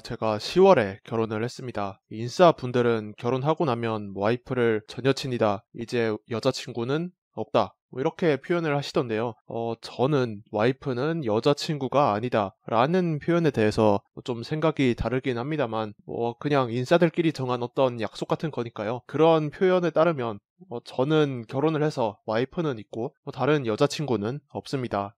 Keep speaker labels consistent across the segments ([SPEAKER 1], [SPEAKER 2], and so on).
[SPEAKER 1] 제가 10월에 결혼을 했습니다. 인싸 분들은 결혼하고 나면 와이프를 전 여친이다, 이제 여자친구는 없다, 뭐 이렇게 표현을 하시던데요. 저는 와이프는 여자친구가 아니다 라는 표현에 대해서 좀 생각이 다르긴 합니다만, 그냥 인싸들끼리 정한 어떤 약속 같은 거니까요. 그런 표현에 따르면 저는 결혼을 해서 와이프는 있고 다른 여자친구는 없습니다.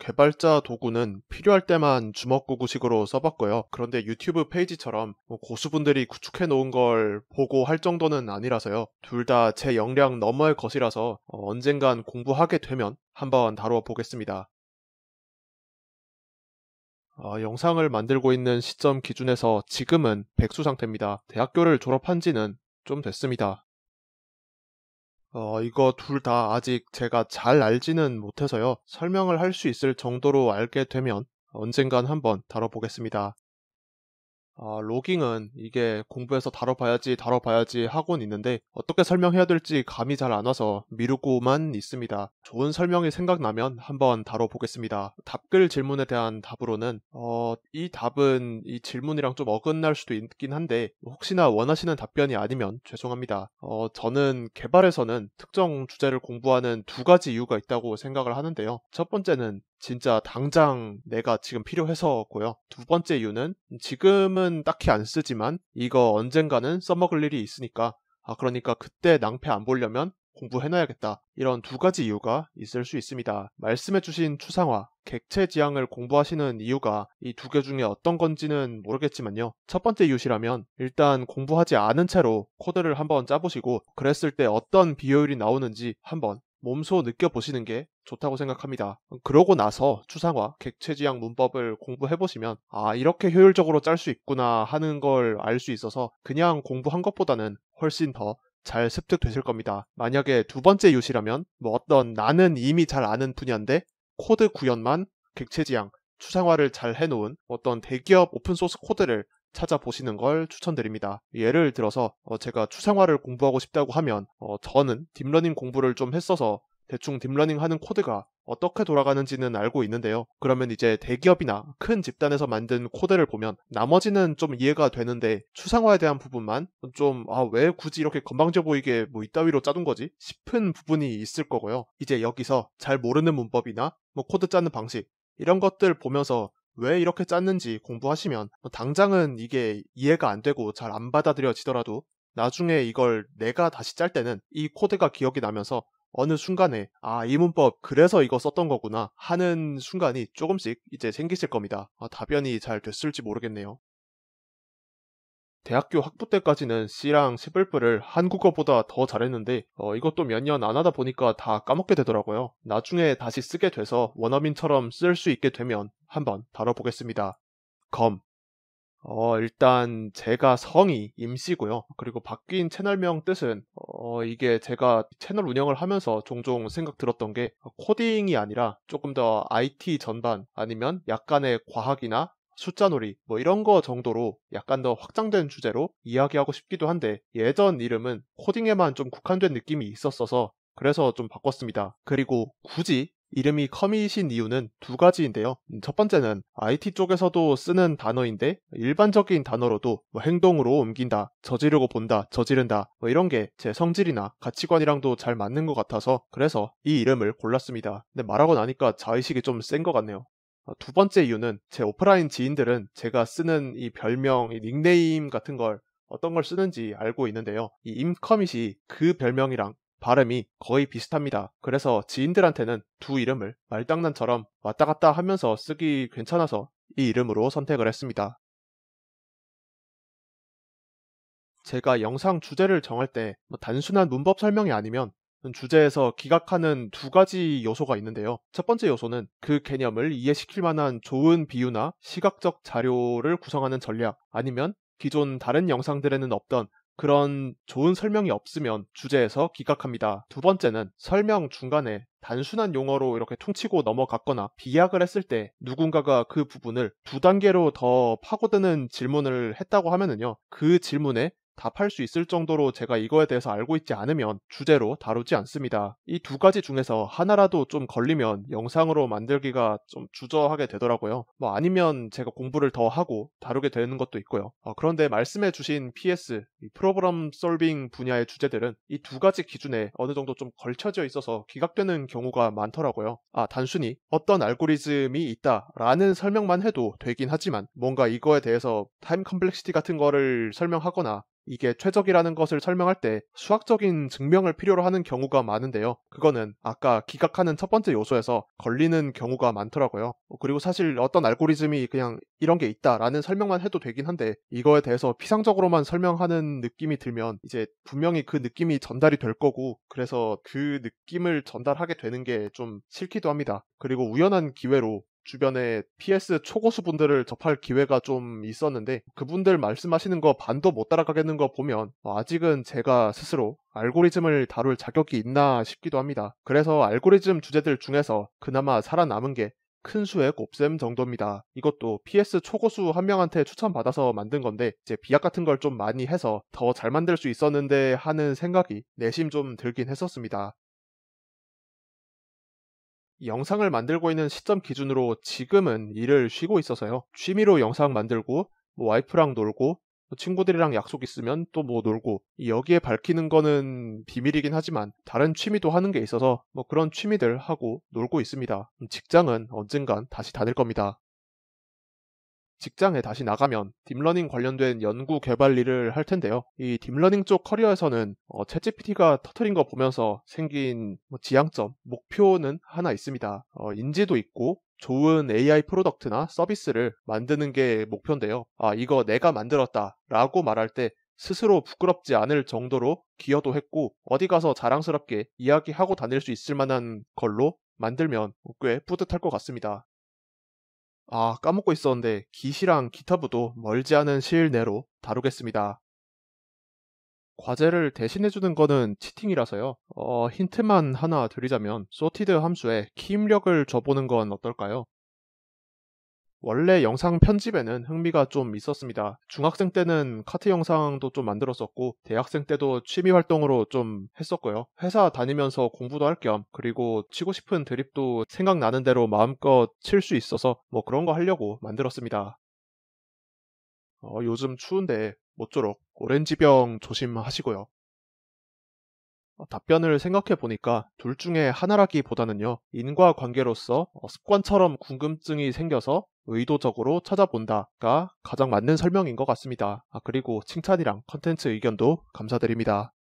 [SPEAKER 1] 개발자 도구는 필요할 때만 주먹구구식으로 써봤고요. 그런데 유튜브 페이지처럼 고수분들이 구축해 놓은 걸 보고 할 정도는 아니라서요. 둘 다 제 역량 너머의 것이라서 언젠간 공부하게 되면 한번 다루어 보겠습니다. 영상을 만들고 있는 시점 기준에서 지금은 백수 상태입니다. 대학교를 졸업한 지는 좀 됐습니다. 이거 둘 다 아직 제가 잘 알지는 못해서요. 설명을 할 수 있을 정도로 알게 되면 언젠간 한번 다뤄보겠습니다. 로깅은 이게 공부해서 다뤄봐야지 하고는 있는데 어떻게 설명해야 될지 감이 잘 안 와서 미루고만 있습니다. 좋은 설명이 생각나면 한번 다뤄보겠습니다. 답글 질문에 대한 답으로는 이 답은 이 질문이랑 좀 어긋날 수도 있긴 한데 혹시나 원하시는 답변이 아니면 죄송합니다. 저는 개발에서는 특정 주제를 공부하는 두 가지 이유가 있다고 생각을 하는데요. 첫 번째는 진짜 당장 내가 지금 필요해서고요. 두 번째 이유는 지금은 딱히 안 쓰지만 이거 언젠가는 써먹을 일이 있으니까, 그러니까 그때 낭패 안 보려면 공부해놔야겠다, 이런 두 가지 이유가 있을 수 있습니다. 말씀해주신 추상화, 객체지향을 공부하시는 이유가 이 두 개 중에 어떤 건지는 모르겠지만요. 첫 번째 이유시라면 일단 공부하지 않은 채로 코드를 한번 짜보시고 그랬을 때 어떤 비효율이 나오는지 한번 몸소 느껴보시는 게 좋다고 생각합니다. 그러고 나서 추상화, 객체지향 문법을 공부해보시면 이렇게 효율적으로 짤 수 있구나 하는 걸 알 수 있어서 그냥 공부한 것보다는 훨씬 더 잘 습득되실 겁니다. 만약에 두 번째 이유시라면 어떤 나는 이미 잘 아는 분야인데 코드 구현만 객체지향, 추상화를 잘 해놓은 어떤 대기업 오픈소스 코드를 찾아보시는 걸 추천드립니다. 예를 들어서 제가 추상화를 공부하고 싶다고 하면 저는 딥러닝 공부를 좀 했어서 대충 딥러닝 하는 코드가 어떻게 돌아가는지는 알고 있는데요. 그러면 이제 대기업이나 큰 집단에서 만든 코드를 보면 나머지는 좀 이해가 되는데 추상화에 대한 부분만 좀 왜 굳이 이렇게 건방져 보이게 이따위로 짜둔 거지 싶은 부분이 있을 거고요. 이제 여기서 잘 모르는 문법이나 코드 짜는 방식, 이런 것들 보면서 왜 이렇게 짰는지 공부하시면 당장은 이게 이해가 안 되고 잘 안 받아들여지더라도 나중에 이걸 내가 다시 짤 때는 이 코드가 기억이 나면서 어느 순간에 이 문법 그래서 이거 썼던 거구나 하는 순간이 조금씩 이제 생기실 겁니다. 답변이 잘 됐을지 모르겠네요. 대학교 학부 때까지는 C랑 C++을 한국어보다 더 잘했는데 이것도 몇 년 안 하다 보니까 다 까먹게 되더라고요. 나중에 다시 쓰게 돼서 원어민처럼 쓸 수 있게 되면 한번 다뤄보겠습니다. 검. 일단 제가 성이 임씨고요. 그리고 바뀐 채널명 뜻은 이게 제가 채널 운영을 하면서 종종 생각 들었던 게 코딩이 아니라 조금 더 IT 전반 아니면 약간의 과학이나 숫자놀이 이런 거 정도로 약간 더 확장된 주제로 이야기하고 싶기도 한데 예전 이름은 코딩에만 좀 국한된 느낌이 있었어서 그래서 좀 바꿨습니다. 그리고 굳이 이름이 커밋인 이유는 두 가지인데요. 첫 번째는 IT 쪽에서도 쓰는 단어인데 일반적인 단어로도 행동으로 옮긴다, 저지르고 본다, 저지른다 이런 게 제 성질이나 가치관이랑도 잘 맞는 것 같아서 그래서 이 이름을 골랐습니다. 근데 말하고 나니까 자의식이 좀 센 것 같네요. 두 번째 이유는 제 오프라인 지인들은 제가 쓰는 이 별명, 이 닉네임 같은 걸 어떤 걸 쓰는지 알고 있는데요. 이 임커밋이 그 별명이랑 발음이 거의 비슷합니다. 그래서 지인들한테는 두 이름을 말장난처럼 왔다 갔다 하면서 쓰기 괜찮아서 이 이름으로 선택을 했습니다. 제가 영상 주제를 정할 때 단순한 문법 설명이 아니면 주제에서 기각하는 두 가지 요소가 있는데요. 첫 번째 요소는 그 개념을 이해시킬 만한 좋은 비유나 시각적 자료를 구성하는 전략, 아니면 기존 다른 영상들에는 없던 그런 좋은 설명이 없으면 주제에서 기각합니다. 두 번째는 설명 중간에 단순한 용어로 이렇게 퉁치고 넘어갔거나 비약을 했을 때 누군가가 그 부분을 두 단계로 더 파고드는 질문을 했다고 하면은요. 그 질문에 답할 수 있을 정도로 제가 이거에 대해서 알고 있지 않으면 주제로 다루지 않습니다. 이 두 가지 중에서 하나라도 좀 걸리면 영상으로 만들기가 좀 주저하게 되더라고요. 뭐 아니면 제가 공부를 더 하고 다루게 되는 것도 있고요. 그런데 말씀해 주신 PS, 이 프로그램 솔빙 분야의 주제들은 이 두 가지 기준에 어느 정도 좀 걸쳐져 있어서 기각되는 경우가 많더라고요. 단순히 어떤 알고리즘이 있다라는 설명만 해도 되긴 하지만 뭔가 이거에 대해서 타임 컴플렉시티 같은 거를 설명하거나 이게 최적이라는 것을 설명할 때 수학적인 증명을 필요로 하는 경우가 많은데요. 그거는 아까 기각하는 첫 번째 요소에서 걸리는 경우가 많더라고요. 그리고 사실 어떤 알고리즘이 그냥 이런 게 있다라는 설명만 해도 되긴 한데 이거에 대해서 피상적으로만 설명하는 느낌이 들면 이제 분명히 그 느낌이 전달이 될 거고 그래서 그 느낌을 전달하게 되는 게 좀 싫기도 합니다. 그리고 우연한 기회로 주변에 PS 초고수분들을 접할 기회가 좀 있었는데 그분들 말씀하시는 거 반도 못 따라가겠는 거 보면 아직은 제가 스스로 알고리즘을 다룰 자격이 있나 싶기도 합니다. 그래서 알고리즘 주제들 중에서 그나마 살아남은 게 큰 수의 곱셈 정도입니다. 이것도 PS 초고수 한 명한테 추천받아서 만든 건데 이제 비약 같은 걸 좀 많이 해서 더 잘 만들 수 있었는데 하는 생각이 내심 좀 들긴 했었습니다. 영상을 만들고 있는 시점 기준으로 지금은 일을 쉬고 있어서요. 취미로 영상 만들고 뭐 와이프랑 놀고 뭐 친구들이랑 약속 있으면 또 뭐 놀고 여기에 밝히는 거는 비밀이긴 하지만 다른 취미도 하는 게 있어서 뭐 그런 취미들 하고 놀고 있습니다. 직장은 언젠간 다시 다닐 겁니다. 직장에 다시 나가면 딥러닝 관련된 연구 개발 일을 할 텐데요. 이 딥러닝 쪽 커리어에서는 챗GPT가 터트린 거 보면서 생긴 뭐 지향점, 목표는 하나 있습니다. 인지도 있고 좋은 AI 프로덕트나 서비스를 만드는 게 목표인데요. 이거 내가 만들었다 라고 말할 때 스스로 부끄럽지 않을 정도로 기여도 했고 어디 가서 자랑스럽게 이야기하고 다닐 수 있을 만한 걸로 만들면 꽤 뿌듯할 것 같습니다. 까먹고 있었는데 기시랑 기타부도 멀지 않은 시일 내로 다루겠습니다. 과제를 대신해주는 거는 치팅이라서요. 힌트만 하나 드리자면 소티드 함수에 키 입력을 줘보는 건 어떨까요? 원래 영상 편집에는 흥미가 좀 있었습니다. 중학생 때는 카트 영상도 좀 만들었었고, 대학생 때도 취미 활동으로 좀 했었고요. 회사 다니면서 공부도 할 겸, 그리고 치고 싶은 드립도 생각나는 대로 마음껏 칠 수 있어서 뭐 그런 거 하려고 만들었습니다. 요즘 추운데 모쪼록 오렌지병 조심하시고요. 답변을 생각해 보니까 둘 중에 하나라기보다는요, 인과관계로서 습관처럼 궁금증이 생겨서 의도적으로 찾아본다가 가장 맞는 설명인 것 같습니다. 그리고 칭찬이랑 컨텐츠 의견도 감사드립니다.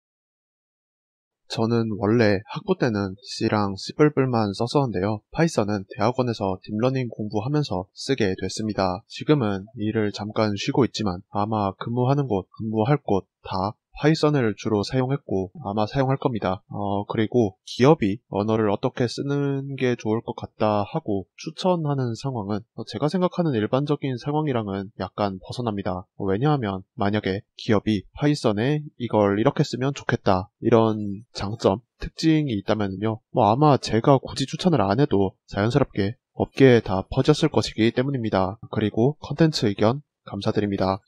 [SPEAKER 1] 저는 원래 학부 때는 C랑 C++만 썼었는데요. 파이썬은 대학원에서 딥러닝 공부하면서 쓰게 됐습니다. 지금은 일을 잠깐 쉬고 있지만 아마 근무하는 곳, 근무할 곳 다 파이썬을 주로 사용했고 아마 사용할 겁니다. 그리고 기업이 언어를 어떻게 쓰는 게 좋을 것 같다 하고 추천하는 상황은 제가 생각하는 일반적인 상황이랑은 약간 벗어납니다. 왜냐하면 만약에 기업이 파이썬에 이걸 이렇게 쓰면 좋겠다 이런 장점, 특징이 있다면요. 아마 제가 굳이 추천을 안 해도 자연스럽게 업계에 다 퍼졌을 것이기 때문입니다. 그리고 컨텐츠 의견 감사드립니다.